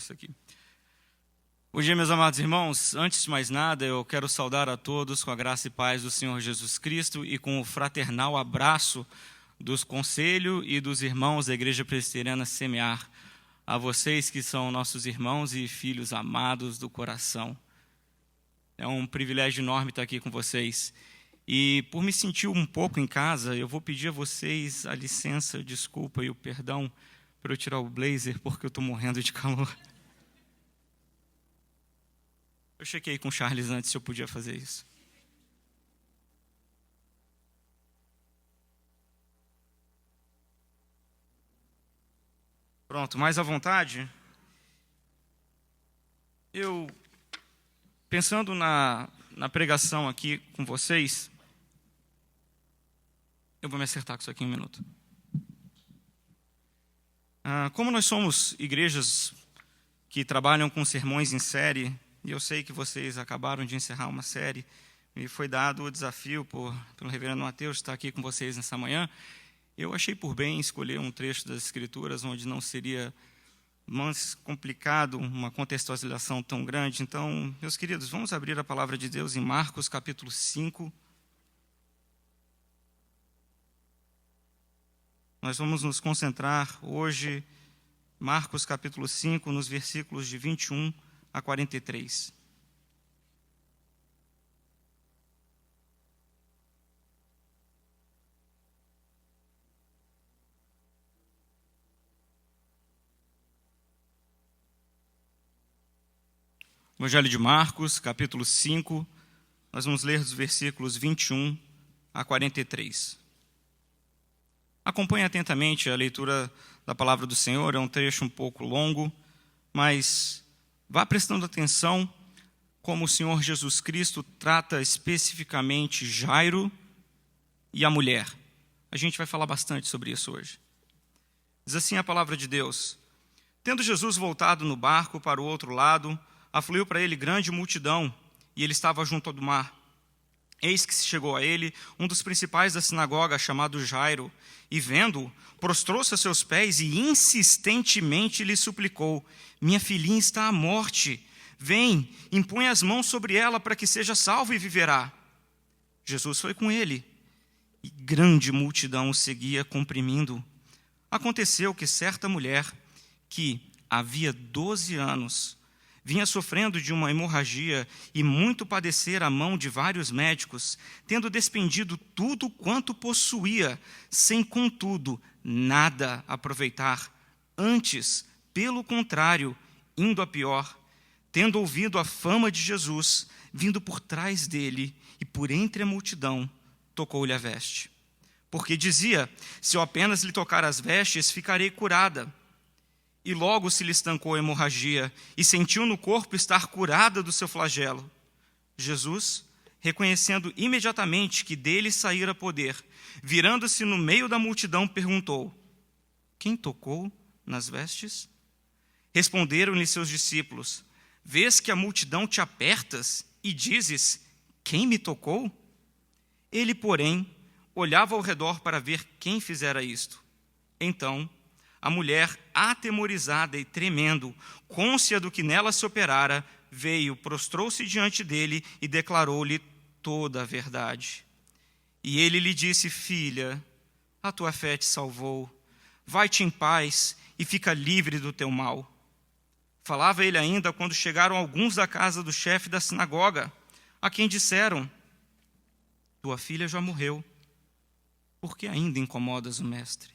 isso aqui. Bom dia, meus amados irmãos. Antes de mais nada, eu quero saudar a todos com a graça e paz do Senhor Jesus Cristo e com o fraternal abraço dos conselhos e dos irmãos da Igreja Presbiteriana Semear. A vocês que são nossos irmãos e filhos amados do coração. É um privilégio enorme estar aqui com vocês. E por me sentir um pouco em casa, eu vou pedir a vocês a licença, a desculpa e o perdão para eu tirar o blazer, porque eu estou morrendo de calor. Eu chequei com o Charles antes se eu podia fazer isso. Pronto, mais à vontade. Eu, pensando na pregação aqui com vocês, eu vou me acertar com isso aqui em um minuto. Como nós somos igrejas que trabalham com sermões em série, e eu sei que vocês acabaram de encerrar uma série, me foi dado o desafio pelo reverendo Mateus estar aqui com vocês nessa manhã. Eu achei por bem escolher um trecho das Escrituras onde não seria mais complicado uma contextualização tão grande. Então, meus queridos, vamos abrir a palavra de Deus em Marcos capítulo 5. Nós vamos nos concentrar hoje, Marcos capítulo 5, nos versículos de 21 a 43. Evangelho de Marcos, capítulo 5, nós vamos ler dos versículos 21 a 43. Acompanhe atentamente a leitura da palavra do Senhor, é um trecho um pouco longo, mas vá prestando atenção como o Senhor Jesus Cristo trata especificamente Jairo e a mulher. A gente vai falar bastante sobre isso hoje. Diz assim a palavra de Deus: Tendo Jesus voltado no barco para o outro lado, afluiu para ele grande multidão, e ele estava junto ao mar. Eis que se chegou a ele um dos principais da sinagoga, chamado Jairo, e vendo-o, prostrou-se a seus pés e insistentemente lhe suplicou: Minha filhinha está à morte, vem, impõe as mãos sobre ela para que seja salva e viverá. Jesus foi com ele, e grande multidão o seguia comprimindo. Aconteceu que certa mulher, que havia 12 anos, vinha sofrendo de uma hemorragia e muito padecer à mão de vários médicos, tendo despendido tudo quanto possuía, sem, contudo, nada aproveitar. Antes, pelo contrário, indo a pior, tendo ouvido a fama de Jesus, vindo por trás dele e por entre a multidão, tocou-lhe a veste. Porque dizia: se eu apenas lhe tocar as vestes, ficarei curada. E logo se lhe estancou a hemorragia, e sentiu no corpo estar curada do seu flagelo. Jesus, reconhecendo imediatamente que dele saíra poder, virando-se no meio da multidão, perguntou: Quem tocou nas vestes? Responderam-lhe seus discípulos: Vês que a multidão te apertas, e dizes: Quem me tocou? Ele, porém, olhava ao redor para ver quem fizera isto. Então, a mulher, atemorizada e tremendo, cônscia do que nela se operara, veio, prostrou-se diante dele e declarou-lhe toda a verdade. E ele lhe disse: Filha, a tua fé te salvou. Vai-te em paz e fica livre do teu mal. Falava ele ainda quando chegaram alguns da casa do chefe da sinagoga, a quem disseram: Tua filha já morreu. Por que ainda incomodas o mestre?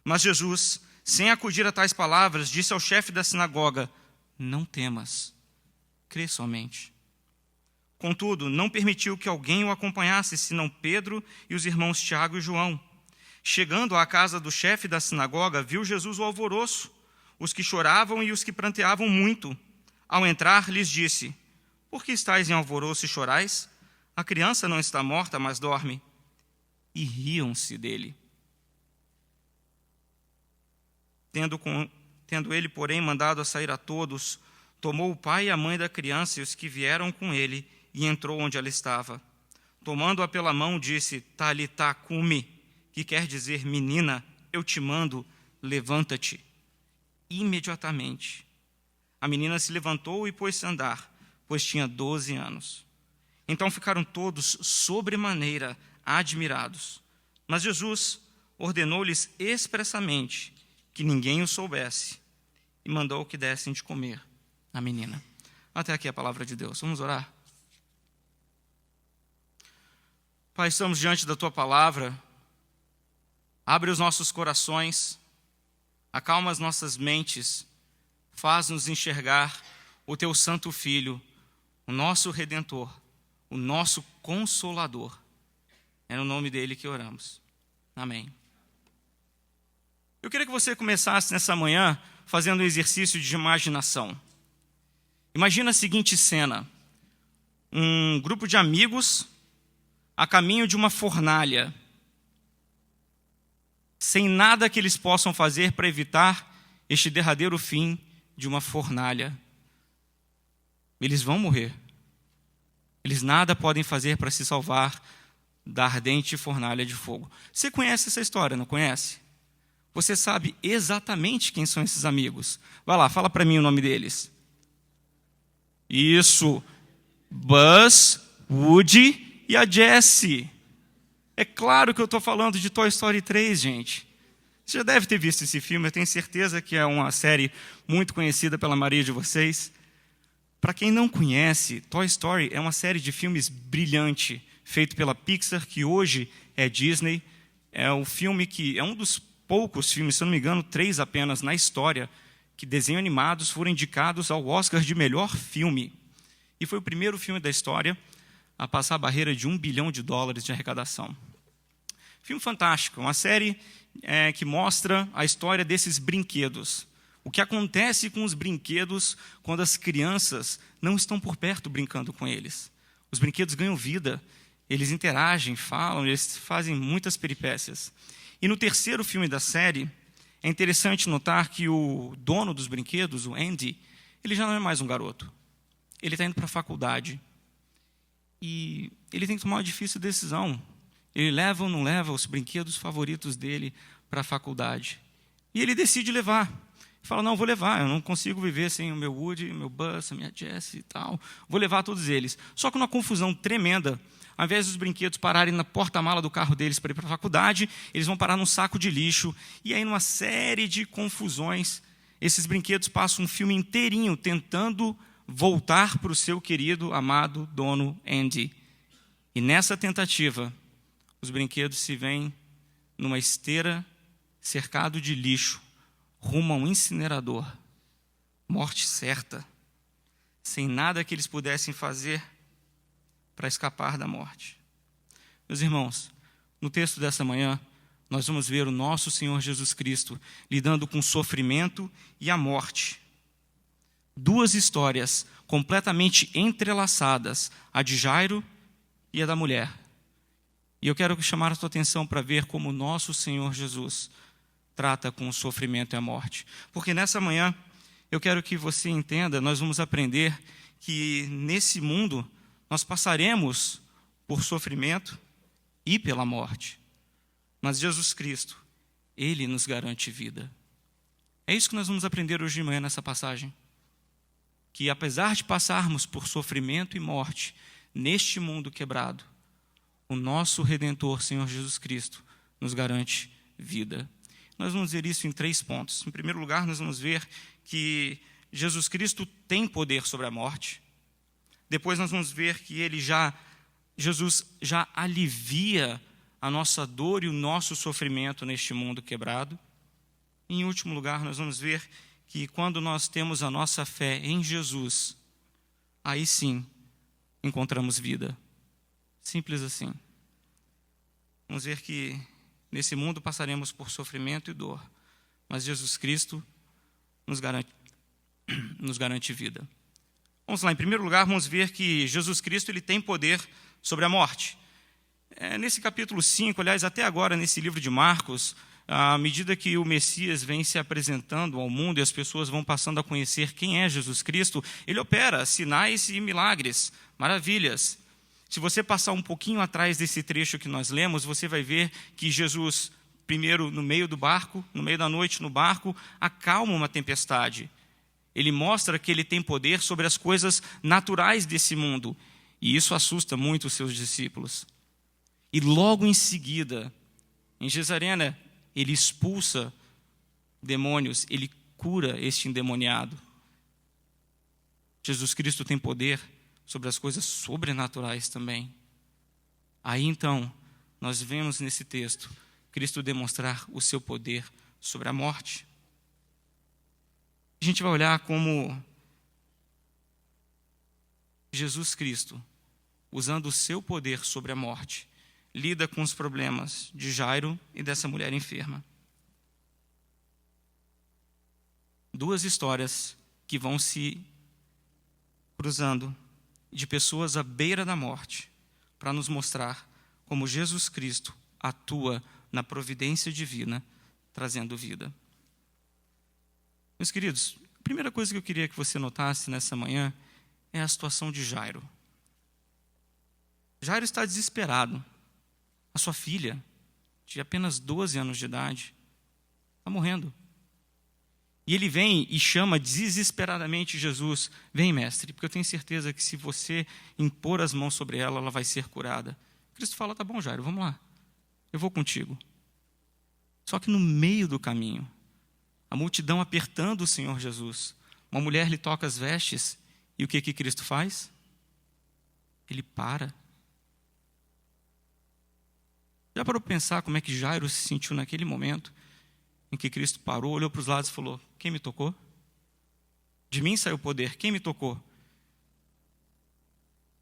Mas Jesus, sem acudir a tais palavras, disse ao chefe da sinagoga: Não temas, crê somente. Contudo, não permitiu que alguém o acompanhasse, senão Pedro e os irmãos Tiago e João. Chegando à casa do chefe da sinagoga, viu Jesus o alvoroço, os que choravam e os que pranteavam muito. Ao entrar, lhes disse: Por que estáis em alvoroço e chorais? A criança não está morta, mas dorme. E riam-se dele. Tendo ele, porém, mandado a sair a todos, tomou o pai e a mãe da criança e os que vieram com ele, e entrou onde ela estava. Tomando-a pela mão, disse: Talitá cumi, que quer dizer: Menina, eu te mando, levanta-te. Imediatamente A menina se levantou e pôs-se a andar, pois tinha 12 anos. Então ficaram todos sobremaneira admirados. Mas Jesus ordenou-lhes expressamente que ninguém o soubesse e mandou que dessem de comer à menina. Até aqui a palavra de Deus. Vamos orar? Pai, estamos diante da Tua palavra. Abre os nossos corações, acalma as nossas mentes, faz-nos enxergar o Teu Santo Filho, o nosso Redentor, o nosso Consolador. É no nome dele que oramos. Amém. Eu queria que você começasse nessa manhã fazendo um exercício de imaginação. Imagina a seguinte cena: um grupo de amigos a caminho de uma fornalha, sem nada que eles possam fazer para evitar este derradeiro fim de uma fornalha. Eles vão morrer. Eles nada podem fazer para se salvar da ardente fornalha de fogo. Você conhece essa história, não conhece? Você sabe exatamente quem são esses amigos. Vai lá, fala para mim o nome deles. Isso, Buzz, Woody e a Jessie. É claro que eu estou falando de Toy Story 3, gente. Você já deve ter visto esse filme, eu tenho certeza que é uma série muito conhecida pela maioria de vocês. Para quem não conhece, Toy Story é uma série de filmes brilhante, feito pela Pixar, que hoje é Disney. É um filme que é um dos poucos filmes, se eu não me engano, 3 apenas na história, que desenhos animados foram indicados ao Oscar de melhor filme. E foi o primeiro filme da história a passar a barreira de $1 bilhão de arrecadação. Filme fantástico, uma série que mostra a história desses brinquedos. O que acontece com os brinquedos quando as crianças não estão por perto brincando com eles. Os brinquedos ganham vida, eles interagem, falam, eles fazem muitas peripécias. E no terceiro filme da série, é interessante notar que o dono dos brinquedos, o Andy, ele já não é mais um garoto. Ele está indo para a faculdade. E ele tem que tomar uma difícil decisão. Ele leva ou não leva os brinquedos favoritos dele para a faculdade. E ele decide levar. Ele fala, não, vou levar, eu não consigo viver sem o meu Woody, o meu Buzz, a minha Jessie e tal. Vou levar todos eles. Só que numa confusão tremenda, ao invés dos brinquedos pararem na porta-mala do carro deles para ir para a faculdade, eles vão parar num saco de lixo. E aí, numa série de confusões, esses brinquedos passam um filme inteirinho tentando voltar para o seu querido, amado dono Andy. E nessa tentativa, os brinquedos se veem numa esteira cercado de lixo, rumo a um incinerador. Morte certa, sem nada que eles pudessem fazer para escapar da morte. Meus irmãos, no texto dessa manhã, nós vamos ver o nosso Senhor Jesus Cristo lidando com o sofrimento e a morte. 2 histórias completamente entrelaçadas, a de Jairo e a da mulher. E eu quero chamar a sua atenção para ver como o nosso Senhor Jesus trata com o sofrimento e a morte. Porque nessa manhã, eu quero que você entenda, nós vamos aprender que nesse mundo nós passaremos por sofrimento e pela morte. Mas Jesus Cristo, Ele nos garante vida. É isso que nós vamos aprender hoje de manhã nessa passagem. Que apesar de passarmos por sofrimento e morte neste mundo quebrado, o nosso Redentor, Senhor Jesus Cristo, nos garante vida. Nós vamos ver isso em 3 pontos. Em primeiro lugar, nós vamos ver que Jesus Cristo tem poder sobre a morte. Depois nós vamos ver que Jesus já alivia a nossa dor e o nosso sofrimento neste mundo quebrado. E, em último lugar, nós vamos ver que quando nós temos a nossa fé em Jesus, aí sim encontramos vida. Simples assim. Vamos ver que nesse mundo passaremos por sofrimento e dor, mas Jesus Cristo nos garante vida. Vamos lá, em primeiro lugar, vamos ver que Jesus Cristo ele tem poder sobre a morte. Nesse capítulo 5, aliás, até agora nesse livro de Marcos, à medida que o Messias vem se apresentando ao mundo e as pessoas vão passando a conhecer quem é Jesus Cristo, ele opera sinais e milagres, maravilhas. Se você passar um pouquinho atrás desse trecho que nós lemos, você vai ver que Jesus, primeiro no meio do barco, no meio da noite no barco, acalma uma tempestade. Ele mostra que ele tem poder sobre as coisas naturais desse mundo. E isso assusta muito os seus discípulos. E logo em seguida, em Gesarena, ele expulsa demônios, ele cura este endemoniado. Jesus Cristo tem poder sobre as coisas sobrenaturais também. Aí então, nós vemos nesse texto Cristo demonstrar o seu poder sobre a morte. A gente vai olhar como Jesus Cristo, usando o seu poder sobre a morte, lida com os problemas de Jairo e dessa mulher enferma. Duas histórias que vão se cruzando de pessoas à beira da morte, para nos mostrar como Jesus Cristo atua na providência divina, trazendo vida. Meus queridos, a primeira coisa que eu queria que você notasse nessa manhã é a situação de Jairo. Jairo está desesperado. A sua filha, de apenas 12 anos de idade, está morrendo. E ele vem e chama desesperadamente Jesus: vem, mestre, porque eu tenho certeza que se você impor as mãos sobre ela, ela vai ser curada. Cristo fala: tá bom, Jairo, vamos lá, eu vou contigo. Só que no meio do caminho, a multidão apertando o Senhor Jesus, uma mulher lhe toca as vestes, e o que Cristo faz? Ele para. Já parou para pensar como é que Jairo se sentiu naquele momento em que Cristo parou, olhou para os lados e falou: quem me tocou? De mim saiu o poder, quem me tocou?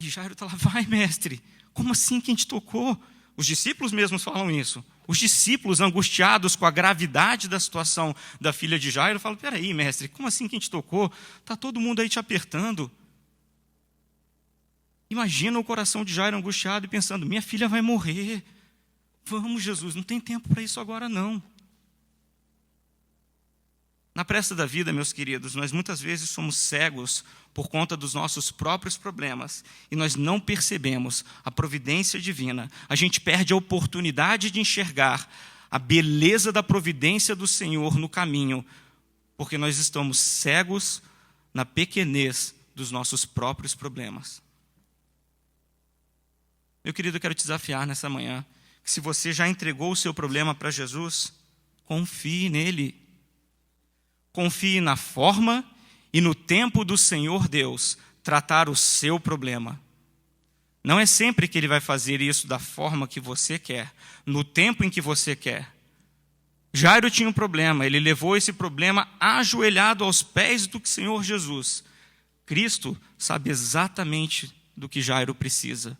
E Jairo está lá: vai, mestre, como assim quem te tocou? Os discípulos mesmos falam isso. Os discípulos, angustiados com a gravidade da situação da filha de Jairo, falam: peraí, mestre, como assim quem te tocou? Está todo mundo aí te apertando. Imagina o coração de Jairo angustiado e pensando: minha filha vai morrer. Vamos, Jesus, não tem tempo para isso agora não. Na pressa da vida, meus queridos, nós muitas vezes somos cegos por conta dos nossos próprios problemas e nós não percebemos a providência divina. A gente perde a oportunidade de enxergar a beleza da providência do Senhor no caminho, porque nós estamos cegos na pequenez dos nossos próprios problemas. Meu querido, eu quero te desafiar nessa manhã que se você já entregou o seu problema para Jesus, confie nele. Confie na forma e no tempo do Senhor Deus tratar o seu problema. Não é sempre que Ele vai fazer isso da forma que você quer, no tempo em que você quer. Jairo tinha um problema, ele levou esse problema ajoelhado aos pés do Senhor Jesus. Cristo sabe exatamente do que Jairo precisa.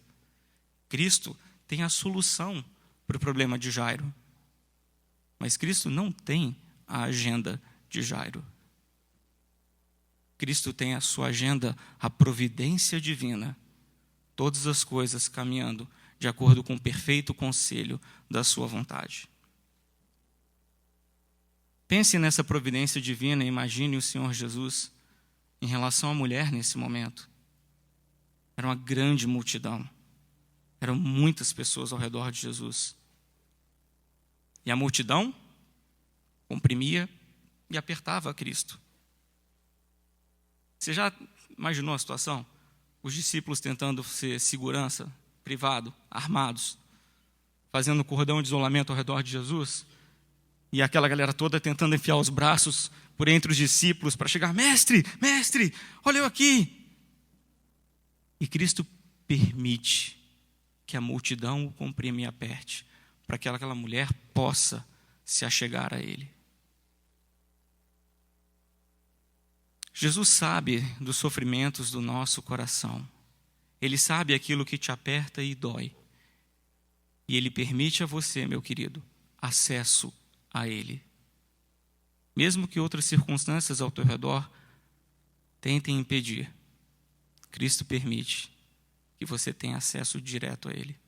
Cristo tem a solução para o problema de Jairo. Mas Cristo não tem a agenda de Jairo. Cristo tem a sua agenda, a providência divina, todas as coisas caminhando de acordo com o perfeito conselho da sua vontade. Pense nessa providência divina e imagine o Senhor Jesus em relação à mulher nesse momento. Era uma grande multidão. Eram muitas pessoas ao redor de Jesus. E a multidão comprimia e apertava a Cristo. Você já imaginou a situação? Os discípulos tentando ser segurança, privado, armados, fazendo cordão de isolamento ao redor de Jesus, e aquela galera toda tentando enfiar os braços por entre os discípulos para chegar: mestre, mestre, olha eu aqui. E Cristo permite que a multidão o comprime e aperte, para que aquela mulher possa se achegar a Ele. Jesus sabe dos sofrimentos do nosso coração. Ele sabe aquilo que te aperta e dói. E Ele permite a você, meu querido, acesso a Ele. Mesmo que outras circunstâncias ao teu redor tentem impedir, Cristo permite que você tenha acesso direto a Ele.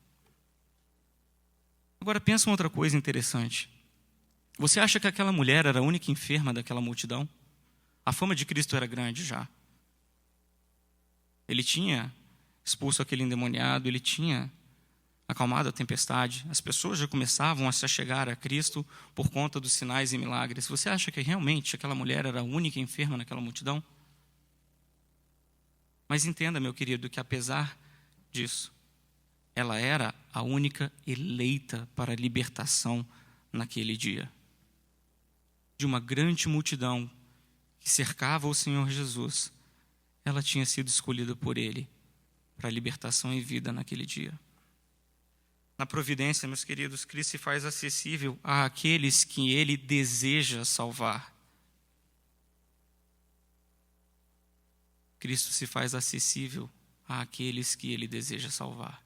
Agora pensa uma outra coisa interessante. Você acha que aquela mulher era a única enferma daquela multidão? A fama de Cristo era grande já. Ele tinha expulso aquele endemoniado, ele tinha acalmado a tempestade. As pessoas já começavam a se achegar a Cristo por conta dos sinais e milagres. Você acha que realmente aquela mulher era a única enferma naquela multidão? Mas entenda, meu querido, que apesar disso, ela era a única eleita para a libertação naquele dia. De uma grande multidão que cercava o Senhor Jesus, ela tinha sido escolhida por Ele para a libertação e vida naquele dia. Na providência, meus queridos, Cristo se faz acessível àqueles que Ele deseja salvar. Cristo se faz acessível àqueles que Ele deseja salvar.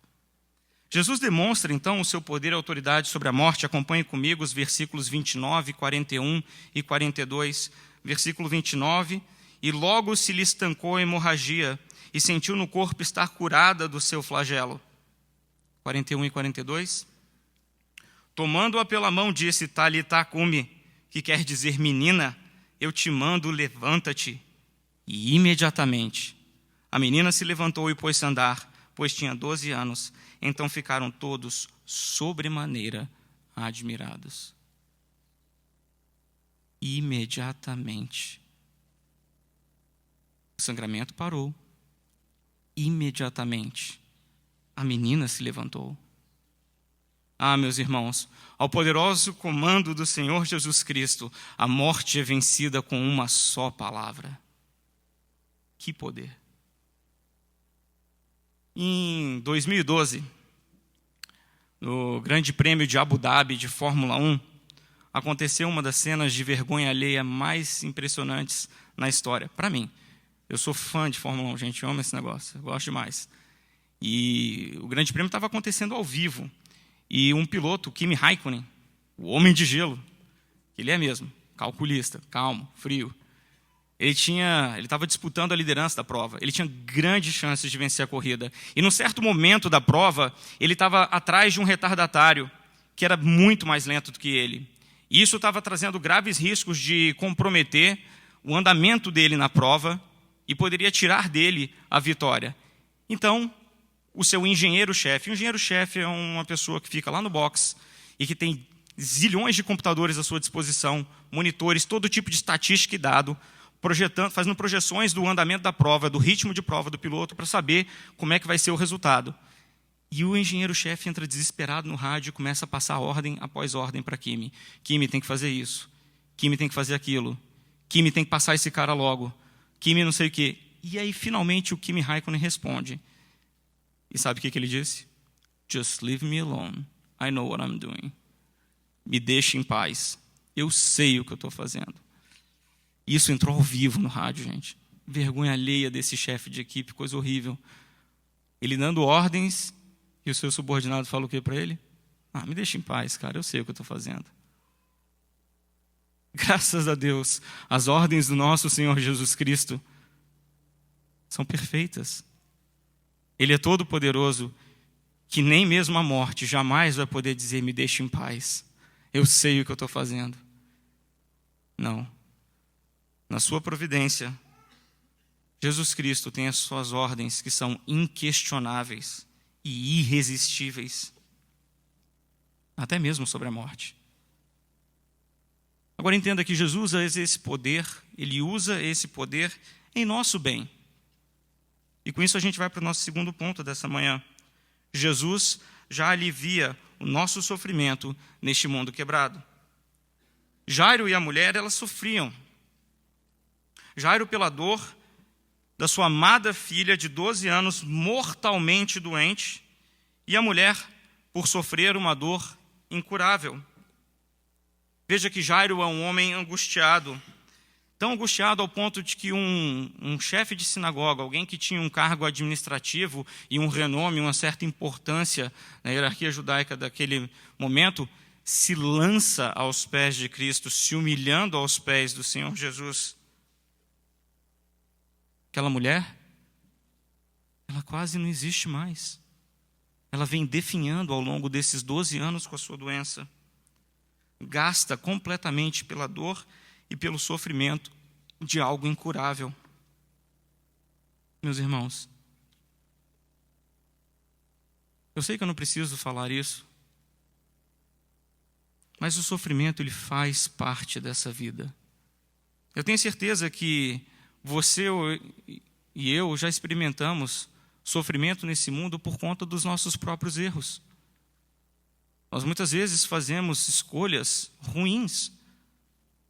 Jesus demonstra, então, o seu poder e autoridade sobre a morte. Acompanhe comigo os versículos 29, 41 e 42. Versículo 29, e logo se lhe estancou a hemorragia, e sentiu no corpo estar curada do seu flagelo. 41 e 42. Tomando-a pela mão, disse, Talitá cumi, que quer dizer, menina, eu te mando, levanta-te. E imediatamente a menina se levantou e pôs-se a andar, pois tinha 12 anos. Então ficaram todos sobremaneira admirados. Imediatamente. O sangramento parou. Imediatamente. A menina se levantou. Ah, meus irmãos, ao poderoso comando do Senhor Jesus Cristo, a morte é vencida com uma só palavra. Que poder! Em 2012, no Grande Prêmio de Abu Dhabi de Fórmula 1, aconteceu uma das cenas de vergonha alheia mais impressionantes na história. Para mim, eu sou fã de Fórmula 1, gente, eu amo esse negócio, eu gosto demais. E o Grande Prêmio estava acontecendo ao vivo. E um piloto, o Kimi Raikkonen, o homem de gelo, que ele é mesmo, calculista, calmo, frio, ele estava disputando a liderança da prova. Ele tinha grandes chances de vencer a corrida. E num certo momento da prova, ele estava atrás de um retardatário, que era muito mais lento do que ele. E isso estava trazendo graves riscos de comprometer o andamento dele na prova e poderia tirar dele a vitória. Então, o seu engenheiro-chefe. O engenheiro-chefe é uma pessoa que fica lá no box e que tem zilhões de computadores à sua disposição, monitores, todo tipo de estatística e dado, fazendo projeções do andamento da prova, do ritmo de prova do piloto, para saber como é que vai ser o resultado. E o engenheiro-chefe entra desesperado no rádio e começa a passar ordem após ordem para Kimi. Kimi tem que fazer isso. Kimi tem que fazer aquilo. Kimi tem que passar esse cara logo. Kimi não sei o quê. E aí, finalmente, o Kimi Raikkonen responde. E sabe o que ele disse? Just leave me alone. I know what I'm doing. Me deixe em paz. Eu sei o que eu estou fazendo. Isso entrou ao vivo no rádio, gente. Vergonha alheia desse chefe de equipe, coisa horrível. Ele dando ordens, e o seu subordinado fala o que para ele? Me deixa em paz, cara, eu sei o que eu estou fazendo. Graças a Deus, as ordens do nosso Senhor Jesus Cristo são perfeitas. Ele é todo poderoso, que nem mesmo a morte jamais vai poder dizer, me deixe em paz. Eu sei o que eu estou fazendo. Não. Na sua providência, Jesus Cristo tem as suas ordens que são inquestionáveis e irresistíveis, até mesmo sobre a morte. Agora entenda que Jesus usa esse poder, ele usa esse poder em nosso bem. E com isso a gente vai para o nosso segundo ponto dessa manhã. Jesus já alivia o nosso sofrimento neste mundo quebrado. Jairo e a mulher, elas sofriam. Jairo pela dor da sua amada filha de 12 anos, mortalmente doente, e a mulher por sofrer uma dor incurável. Veja que Jairo é um homem angustiado, tão angustiado ao ponto de que um chefe de sinagoga, alguém que tinha um cargo administrativo e um renome, uma certa importância na hierarquia judaica daquele momento, se lança aos pés de Cristo, se humilhando aos pés do Senhor Jesus. Aquela mulher, ela quase não existe mais. Ela vem definhando ao longo desses 12 anos com a sua doença. Gasta completamente pela dor e pelo sofrimento de algo incurável. Meus irmãos, eu sei que eu não preciso falar isso, mas o sofrimento ele faz parte dessa vida. Eu tenho certeza que você e e eu já experimentamos sofrimento nesse mundo por conta dos nossos próprios erros. Nós muitas vezes fazemos escolhas ruins.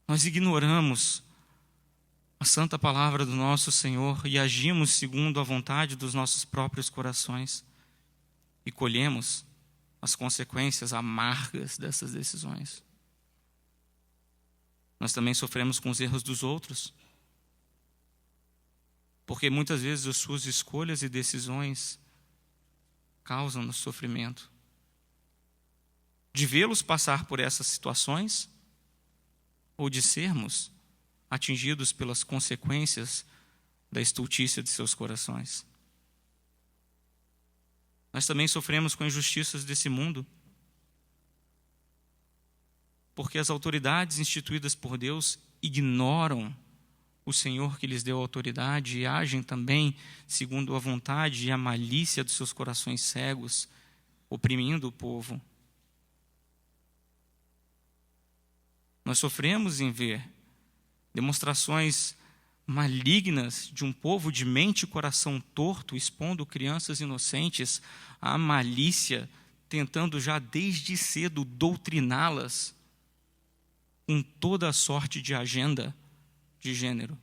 Nós ignoramos a santa palavra do nosso Senhor e agimos segundo a vontade dos nossos próprios corações. E colhemos as consequências amargas dessas decisões. Nós também sofremos com os erros dos outros, porque muitas vezes as suas escolhas e decisões causam-nos sofrimento. De vê-los passar por essas situações, ou de sermos atingidos pelas consequências da estultícia de seus corações. Nós também sofremos com injustiças desse mundo, porque as autoridades instituídas por Deus ignoram o Senhor que lhes deu autoridade e agem também segundo a vontade e a malícia dos seus corações cegos, oprimindo o povo. Nós sofremos em ver demonstrações malignas de um povo de mente e coração torto, expondo crianças inocentes à malícia, tentando já desde cedo doutriná-las com toda a sorte de agenda de gênero.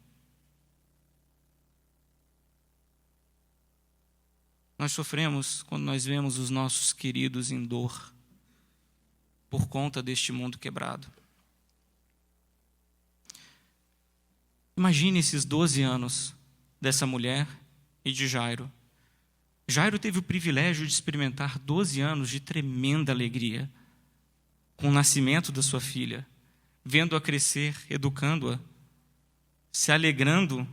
Nós sofremos quando nós vemos os nossos queridos em dor por conta deste mundo quebrado. Imagine esses 12 anos dessa mulher e de Jairo. Jairo teve o privilégio de experimentar 12 anos de tremenda alegria com o nascimento da sua filha, vendo-a crescer, educando-a, se alegrando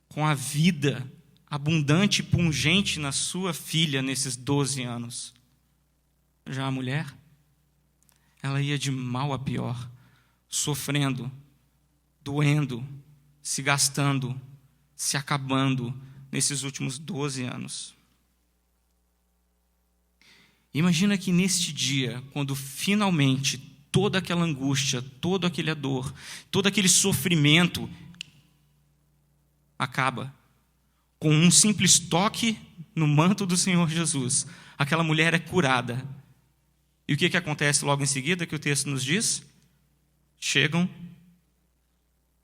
com a vida abundante e pungente na sua filha nesses 12 anos. Já a mulher, ela ia de mal a pior, sofrendo, doendo, se gastando, se acabando nesses últimos 12 anos. Imagina que neste dia, quando finalmente toda aquela angústia, toda aquela dor, todo aquele sofrimento acaba, com um simples toque no manto do Senhor Jesus, aquela mulher é curada. E o que acontece logo em seguida, que o texto nos diz? Chegam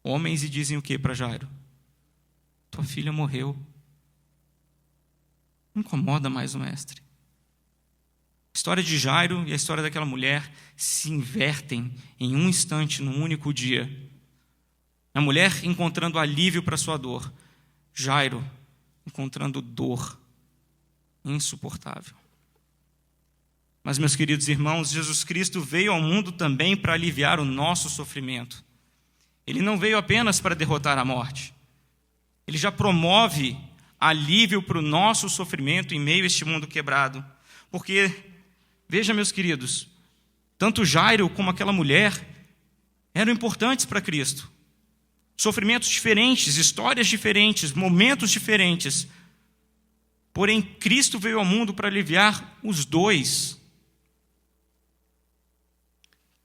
homens e dizem o que para Jairo? Tua filha morreu. Não incomoda mais o mestre. A história de Jairo e a história daquela mulher se invertem em um instante, num único dia. A mulher encontrando alívio para sua dor. Jairo encontrando dor insuportável. Mas, meus queridos irmãos, Jesus Cristo veio ao mundo também para aliviar o nosso sofrimento. Ele não veio apenas para derrotar a morte. Ele já promove alívio para o nosso sofrimento em meio a este mundo quebrado. Porque, veja, meus queridos, tanto Jairo como aquela mulher eram importantes para Cristo. Sofrimentos diferentes, histórias diferentes, momentos diferentes. Porém, Cristo veio ao mundo para aliviar os dois.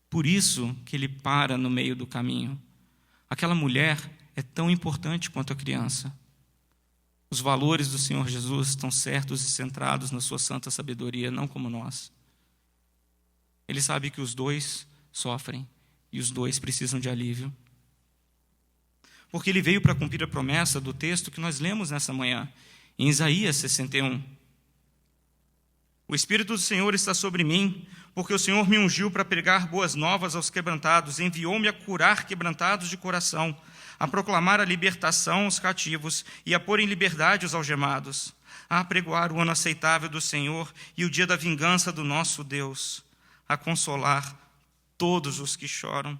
Por isso que ele para no meio do caminho. Aquela mulher é tão importante quanto a criança. Os valores do Senhor Jesus estão certos e centrados na sua santa sabedoria, não como nós. Ele sabe que os dois sofrem e os dois precisam de alívio. Porque ele veio para cumprir a promessa do texto que nós lemos nessa manhã, em Isaías 61. O Espírito do Senhor está sobre mim, porque o Senhor me ungiu para pregar boas novas aos quebrantados, enviou-me a curar quebrantados de coração, a proclamar a libertação aos cativos e a pôr em liberdade os algemados, a apregoar o ano aceitável do Senhor e o dia da vingança do nosso Deus, a consolar todos os que choram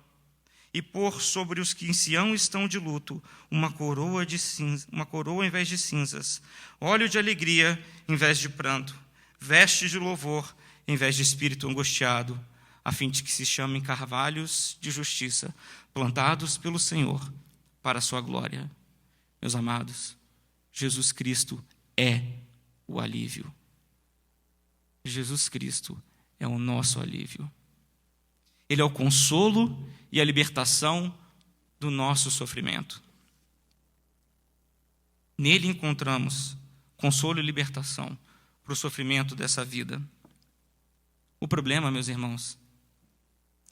e pôr sobre os que em Sião estão de luto uma coroa ao invés de cinzas, óleo de alegria em vez de pranto, vestes de louvor em vez de espírito angustiado, a fim de que se chamem carvalhos de justiça, plantados pelo Senhor para a sua glória. Meus amados, Jesus Cristo é o alívio. Jesus Cristo é o nosso alívio. Ele é o consolo e a libertação do nosso sofrimento. Nele encontramos consolo e libertação para o sofrimento dessa vida. O problema, meus irmãos,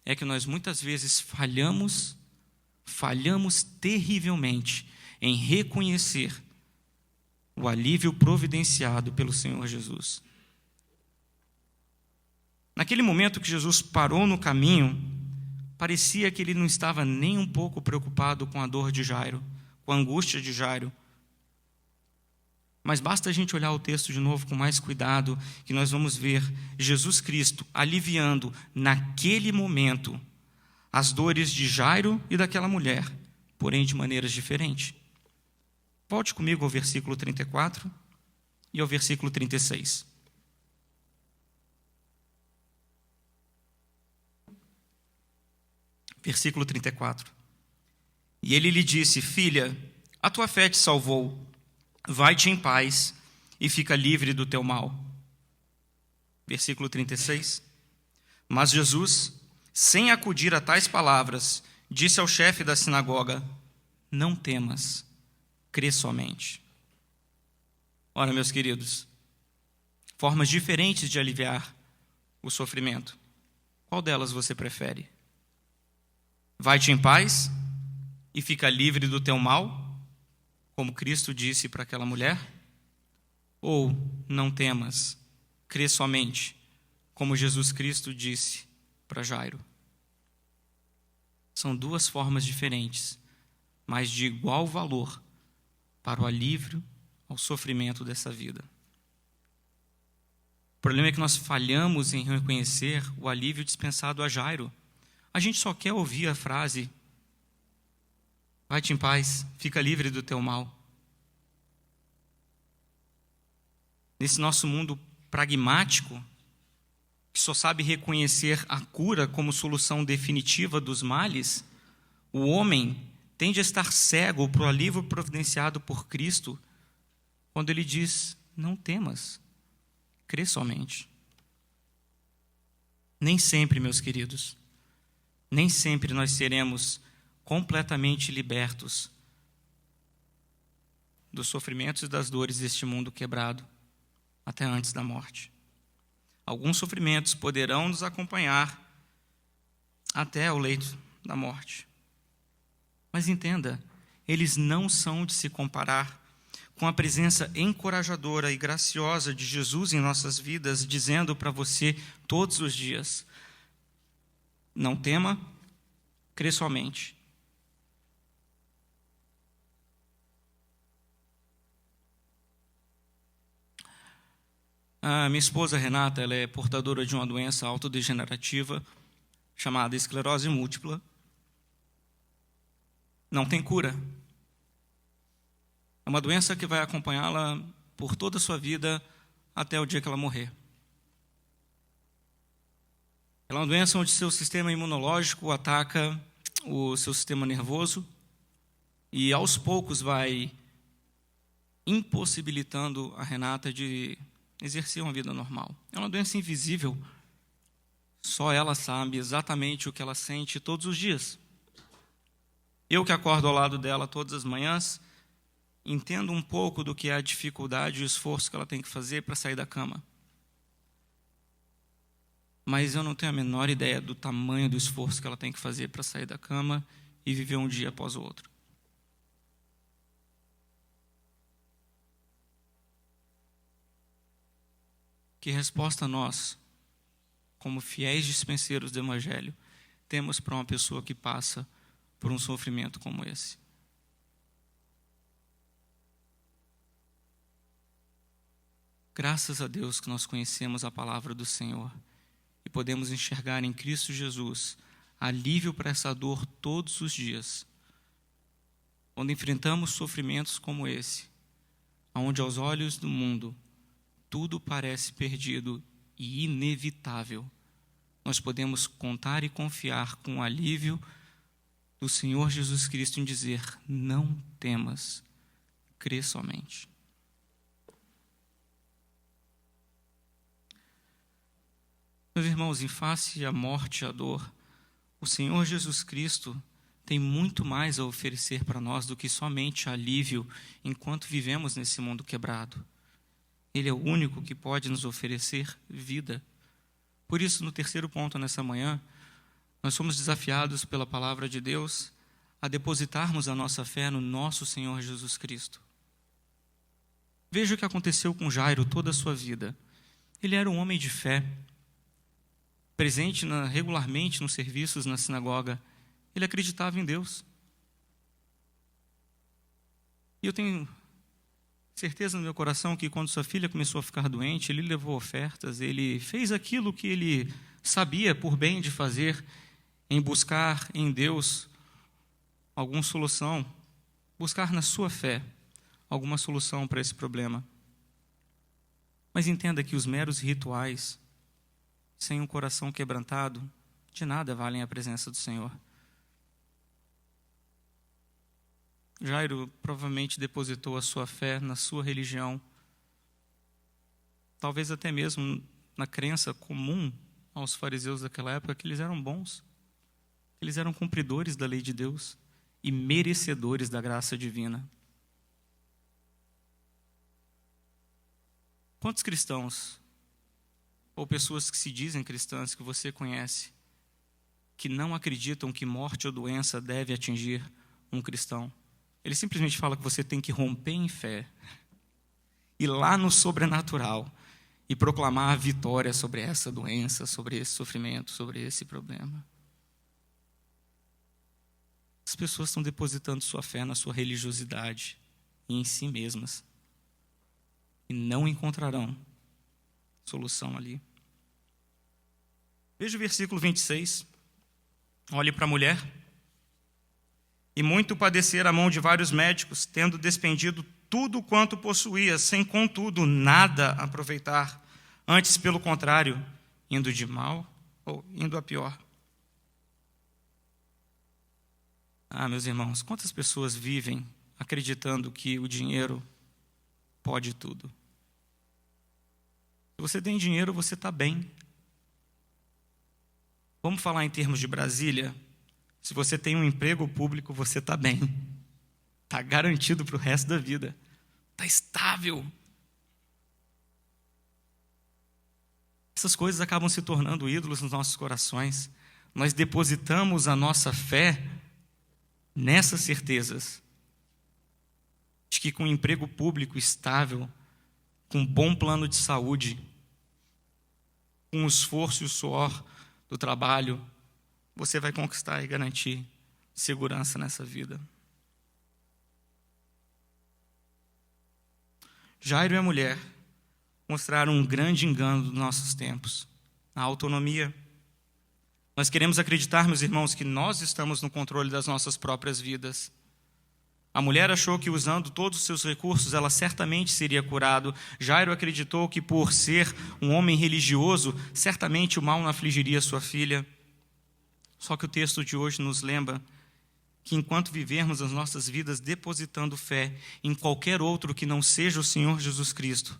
é que nós muitas vezes falhamos terrivelmente em reconhecer o alívio providenciado pelo Senhor Jesus. Naquele momento que Jesus parou no caminho, parecia que ele não estava nem um pouco preocupado com a dor de Jairo, com a angústia de Jairo. Mas basta a gente olhar o texto de novo com mais cuidado, que nós vamos ver Jesus Cristo aliviando naquele momento as dores de Jairo e daquela mulher, porém de maneiras diferentes. Volte comigo ao versículo 34 e ao versículo 36. Versículo 34. E ele lhe disse: filha, a tua fé te salvou. Vai-te em paz e fica livre do teu mal. Versículo 36. Mas Jesus, sem acudir a tais palavras, disse ao chefe da sinagoga: não temas, crê somente. Ora, meus queridos, formas diferentes de aliviar o sofrimento. Qual delas você prefere? Vai-te em paz e fica livre do teu mal, como Cristo disse para aquela mulher? Ou não temas, crê somente, como Jesus Cristo disse para Jairo? São duas formas diferentes, mas de igual valor para o alívio ao sofrimento dessa vida. O problema é que nós falhamos em reconhecer o alívio dispensado a Jairo. A gente só quer ouvir a frase: vai-te em paz, fica livre do teu mal. Nesse nosso mundo pragmático, que só sabe reconhecer a cura como solução definitiva dos males, o homem tende a estar cego para o alívio providenciado por Cristo, quando ele diz: não temas, crê somente. Nem sempre, meus queridos, nem sempre nós seremos completamente libertos dos sofrimentos e das dores deste mundo quebrado, até antes da morte. Alguns sofrimentos poderão nos acompanhar até o leito da morte. Mas entenda, eles não são de se comparar com a presença encorajadora e graciosa de Jesus em nossas vidas, dizendo para você todos os dias: não tema, crê somente. A minha esposa Renata, ela é portadora de uma doença autodegenerativa chamada esclerose múltipla. Não tem cura. É uma doença que vai acompanhá-la por toda a sua vida até o dia que ela morrer. Ela é uma doença onde seu sistema imunológico ataca o seu sistema nervoso e aos poucos vai impossibilitando a Renata de exercer uma vida normal. É uma doença invisível. Só ela sabe exatamente o que ela sente todos os dias. Eu que acordo ao lado dela todas as manhãs, entendo um pouco do que é a dificuldade e o esforço que ela tem que fazer para sair da cama. Mas eu não tenho a menor ideia do tamanho do esforço que ela tem que fazer para sair da cama e viver um dia após o outro. Que resposta nós, como fiéis dispenseiros do Evangelho, temos para uma pessoa que passa por um sofrimento como esse? Graças a Deus que nós conhecemos a palavra do Senhor e podemos enxergar em Cristo Jesus alívio para essa dor todos os dias. Quando enfrentamos sofrimentos como esse, onde aos olhos do mundo tudo parece perdido e inevitável, nós podemos contar e confiar com o alívio do Senhor Jesus Cristo em dizer: não temas, crê somente. Meus irmãos, em face à morte e à dor, o Senhor Jesus Cristo tem muito mais a oferecer para nós do que somente alívio enquanto vivemos nesse mundo quebrado. Ele é o único que pode nos oferecer vida. Por isso, no terceiro ponto nessa manhã, nós somos desafiados pela palavra de Deus a depositarmos a nossa fé no nosso Senhor Jesus Cristo. Veja o que aconteceu com Jairo toda a sua vida. Ele era um homem de fé, presente regularmente nos serviços na sinagoga. Ele acreditava em Deus. E eu tenho certeza no meu coração que quando sua filha começou a ficar doente, ele levou ofertas, ele fez aquilo que ele sabia por bem de fazer, em buscar em Deus alguma solução, buscar na sua fé alguma solução para esse problema. Mas entenda que os meros rituais, sem um coração quebrantado, de nada valem a presença do Senhor. Jairo provavelmente depositou a sua fé na sua religião, talvez até mesmo na crença comum aos fariseus daquela época, que eles eram bons, que eles eram cumpridores da lei de Deus e merecedores da graça divina. Quantos cristãos, ou pessoas que se dizem cristãs, que você conhece, que não acreditam que morte ou doença deve atingir um cristão? Ele simplesmente fala que você tem que romper em fé, ir lá no sobrenatural e proclamar a vitória sobre essa doença, sobre esse sofrimento, sobre esse problema. As pessoas estão depositando sua fé na sua religiosidade e em si mesmas, e não encontrarão solução ali. Veja o versículo 26. Olhe para a mulher. E muito padecera a mão de vários médicos, tendo despendido tudo quanto possuía, sem contudo nada aproveitar, antes pelo contrário, indo de mal ou indo a pior. Meus irmãos, quantas pessoas vivem acreditando que o dinheiro pode tudo? Se você tem dinheiro, você está bem. Vamos falar em termos de Brasília? Se você tem um emprego público, você está bem. Está garantido para o resto da vida. Está estável. Essas coisas acabam se tornando ídolos nos nossos corações. Nós depositamos a nossa fé nessas certezas de que com um emprego público estável, com um bom plano de saúde, com o esforço e o suor do trabalho, você vai conquistar e garantir segurança nessa vida. Jairo e a mulher mostraram um grande engano dos nossos tempos, a autonomia. Nós queremos acreditar, meus irmãos, que nós estamos no controle das nossas próprias vidas. A mulher achou que usando todos os seus recursos, ela certamente seria curada. Jairo acreditou que por ser um homem religioso, certamente o mal não afligiria sua filha. Só que o texto de hoje nos lembra que enquanto vivermos as nossas vidas depositando fé em qualquer outro que não seja o Senhor Jesus Cristo,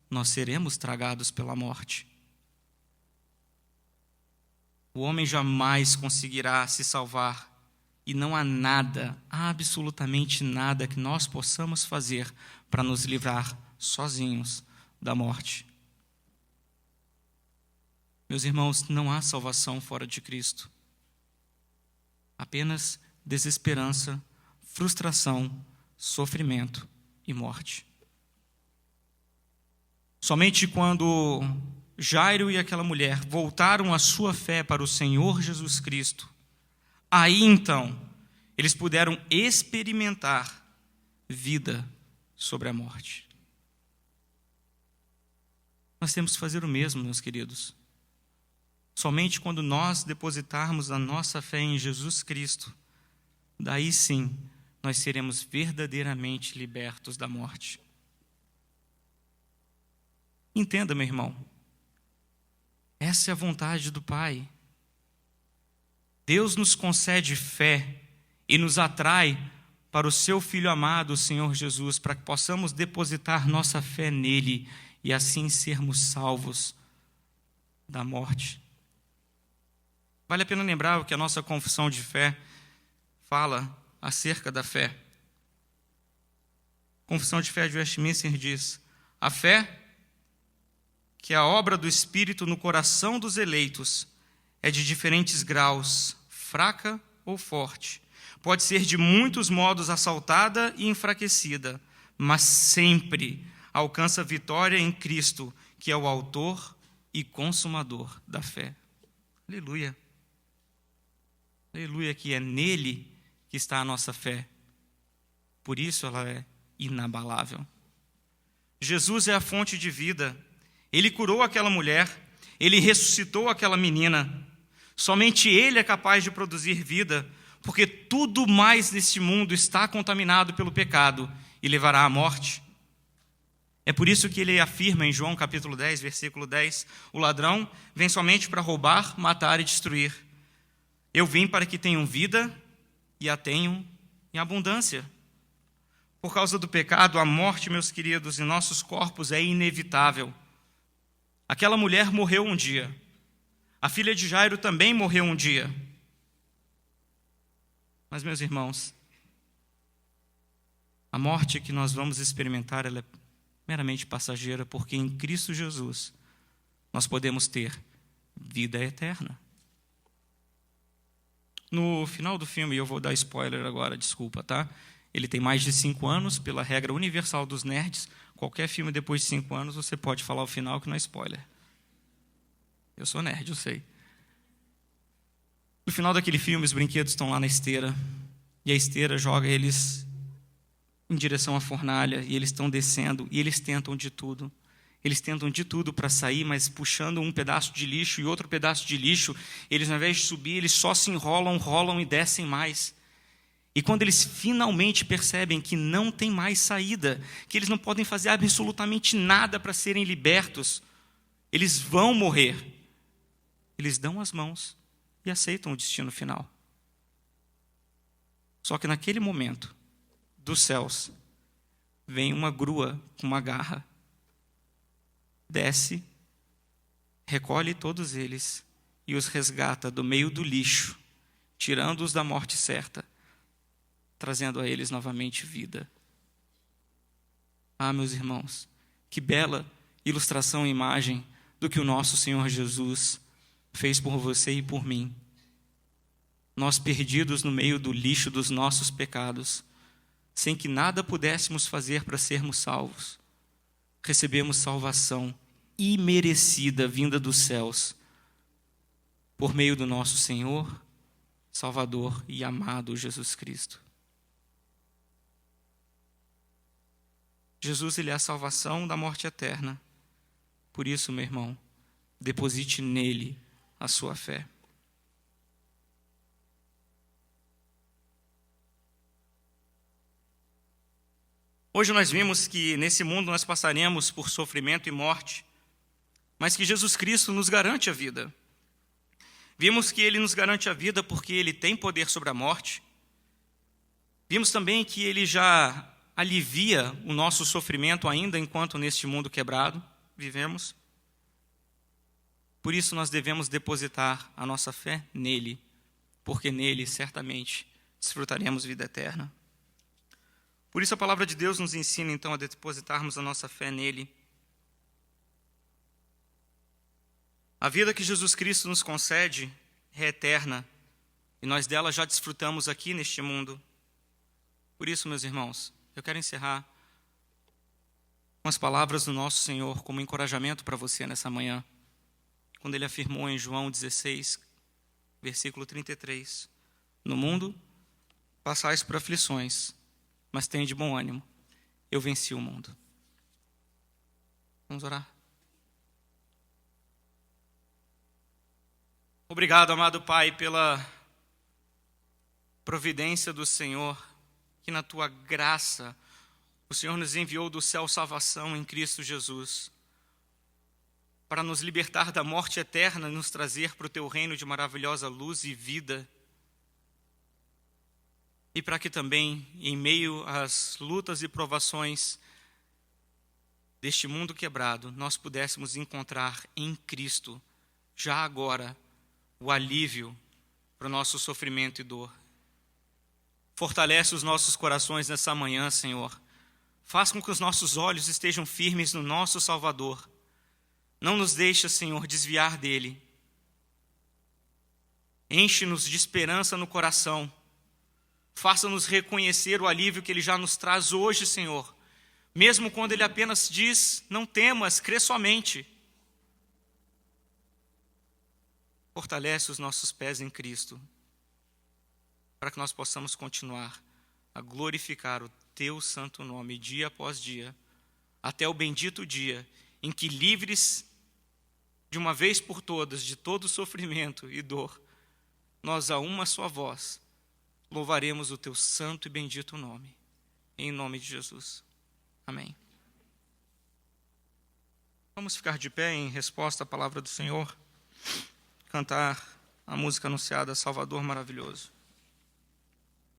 nós seremos tragados pela morte. O homem jamais conseguirá se salvar e não há nada, absolutamente nada que nós possamos fazer para nos livrar sozinhos da morte. Meus irmãos, não há salvação fora de Cristo. Apenas desesperança, frustração, sofrimento e morte. Somente quando Jairo e aquela mulher voltaram a sua fé para o Senhor Jesus Cristo, aí então eles puderam experimentar vida sobre a morte. Nós temos que fazer o mesmo, meus queridos. Somente quando nós depositarmos a nossa fé em Jesus Cristo, daí sim nós seremos verdadeiramente libertos da morte. Entenda, meu irmão, essa é a vontade do Pai. Deus nos concede fé e nos atrai para o seu Filho amado, o Senhor Jesus, para que possamos depositar nossa fé nele e assim sermos salvos da morte. Vale a pena lembrar que a nossa confissão de fé fala acerca da fé. A Confissão de Fé de Westminster diz: a fé, que é a obra do Espírito no coração dos eleitos, é de diferentes graus, fraca ou forte. Pode ser de muitos modos assaltada e enfraquecida, mas sempre alcança vitória em Cristo, que é o autor e consumador da fé. Aleluia. Aleluia, que é nele que está a nossa fé. Por isso ela é inabalável. Jesus é a fonte de vida. Ele curou aquela mulher, ele ressuscitou aquela menina. Somente ele é capaz de produzir vida, porque tudo mais neste mundo está contaminado pelo pecado e levará à morte. É por isso que ele afirma em João capítulo 10, versículo 10, o ladrão vem somente para roubar, matar e destruir. Eu vim para que tenham vida e a tenham em abundância. Por causa do pecado, a morte, meus queridos, em nossos corpos é inevitável. Aquela mulher morreu um dia. A filha de Jairo também morreu um dia. Mas, meus irmãos, a morte que nós vamos experimentar, ela é meramente passageira, porque em Cristo Jesus nós podemos ter vida eterna. No final do filme, e eu vou dar spoiler agora, desculpa, tá? Ele tem mais de 5 anos, pela regra universal dos nerds, qualquer filme depois de 5 anos, você pode falar o final que não é spoiler. Eu sou nerd, eu sei. No final daquele filme, os brinquedos estão lá na esteira, e a esteira joga eles em direção à fornalha, e eles estão descendo, e eles tentam de tudo. Eles tentam de tudo para sair, mas puxando um pedaço de lixo e outro pedaço de lixo, eles, ao invés de subir, eles só se enrolam, rolam e descem mais. E quando eles finalmente percebem que não tem mais saída, que eles não podem fazer absolutamente nada para serem libertos, eles vão morrer. Eles dão as mãos e aceitam o destino final. Só que naquele momento, dos céus, vem uma grua com uma garra, desce, recolhe todos eles e os resgata do meio do lixo, tirando-os da morte certa, trazendo a eles novamente vida. Ah, meus irmãos, que bela ilustração e imagem do que o nosso Senhor Jesus fez por você e por mim. Nós perdidos no meio do lixo dos nossos pecados, sem que nada pudéssemos fazer para sermos salvos, recebemos salvação imerecida vinda dos céus, por meio do nosso Senhor, Salvador e amado Jesus Cristo. Jesus, ele é a salvação da morte eterna. Por isso, meu irmão, deposite nele a sua fé. Hoje nós vimos que nesse mundo nós passaremos por sofrimento e morte, mas que Jesus Cristo nos garante a vida. Vimos que ele nos garante a vida porque ele tem poder sobre a morte. Vimos também que ele já alivia o nosso sofrimento ainda enquanto neste mundo quebrado vivemos. Por isso nós devemos depositar a nossa fé nele, porque nele certamente desfrutaremos vida eterna. Por isso a palavra de Deus nos ensina então a depositarmos a nossa fé nele. A vida que Jesus Cristo nos concede é eterna, e nós dela já desfrutamos aqui neste mundo. Por isso, meus irmãos, eu quero encerrar com as palavras do nosso Senhor como encorajamento para você nessa manhã, quando ele afirmou em João 16, versículo 33, no mundo passais por aflições, mas tende bom ânimo, eu venci o mundo. Vamos orar? Obrigado, amado Pai, pela providência do Senhor, que na Tua graça o Senhor nos enviou do céu salvação em Cristo Jesus, para nos libertar da morte eterna e nos trazer para o Teu reino de maravilhosa luz e vida, e para que também, em meio às lutas e provações deste mundo quebrado, nós pudéssemos encontrar em Cristo, já agora, o alívio para o nosso sofrimento e dor. Fortalece os nossos corações nessa manhã, Senhor. Faz com que os nossos olhos estejam firmes no nosso Salvador. Não nos deixa, Senhor, desviar dele. Enche-nos de esperança no coração. Faça-nos reconhecer o alívio que ele já nos traz hoje, Senhor. Mesmo quando ele apenas diz, não temas, crê somente. Fortalece os nossos pés em Cristo, para que nós possamos continuar a glorificar o teu santo nome dia após dia, até o bendito dia em que, livres de uma vez por todas de todo sofrimento e dor, nós a uma só voz louvaremos o teu santo e bendito nome, em nome de Jesus. Amém. Vamos ficar de pé em resposta à palavra do Senhor, cantar a música anunciada, Salvador Maravilhoso.